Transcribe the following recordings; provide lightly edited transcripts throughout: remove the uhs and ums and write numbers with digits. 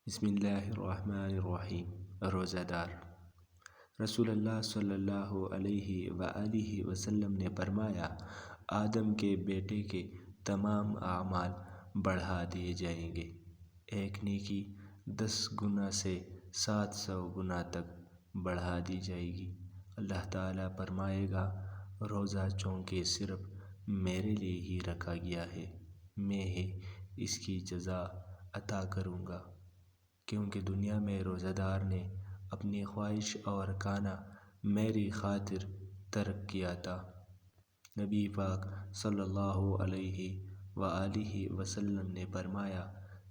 بسم اللہ الرحمن الرحیم۔ روزہ دار۔ رسول اللہ صلی اللہ علیہ وآلہ وسلم نے فرمایا، آدم کے بیٹے کے تمام اعمال بڑھا دیے جائیں گے، ایک نیکی 10 گنا سے 700 گنا تک بڑھا دی جائے گی۔ اللہ تعالیٰ فرمائے گا، روزہ چونکہ صرف میرے لیے ہی رکھا گیا ہے، میں ہی اس کی جزا عطا کروں گا، کیونکہ دنیا میں روزہ دار نے اپنی خواہش اور کھانا میری خاطر ترک کیا تھا۔ نبی پاک صلی اللہ علیہ وآلہ وسلم نے فرمایا،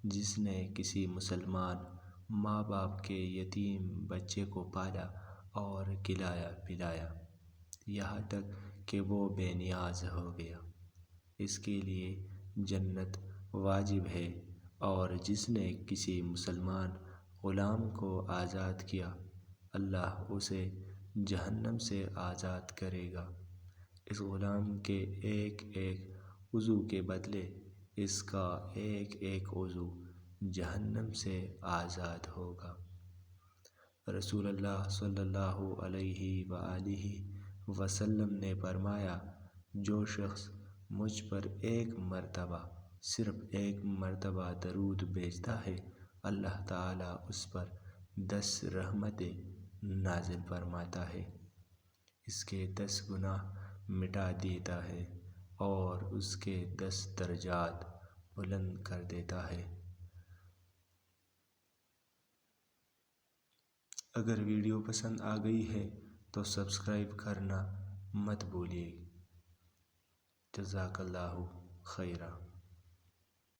جس نے کسی مسلمان ماں باپ کے یتیم بچے کو پالا اور کھلایا پلایا یہاں تک کہ وہ بے نیاز ہو گیا، اس کے لیے جنت واجب ہے، اور جس نے کسی مسلمان غلام کو آزاد کیا، اللہ اسے جہنم سے آزاد کرے گا۔ اس غلام کے ایک ایک عضو کے بدلے اس کا ایک ایک عضو جہنم سے آزاد ہوگا۔ رسول اللہ صلی اللہ علیہ وآلہ وسلم نے فرمایا، جو شخص مجھ پر ایک مرتبہ، صرف ایک مرتبہ درود بھیجتا ہے، اللہ تعالیٰ اس پر 10 رحمتیں نازل فرماتا ہے، اس کے 10 گناہ مٹا دیتا ہے اور اس کے 10 درجات بلند کر دیتا ہے۔ اگر ویڈیو پسند آ گئی ہے تو سبسکرائب کرنا مت بھولیے۔ جزاک اللہ خیرہ۔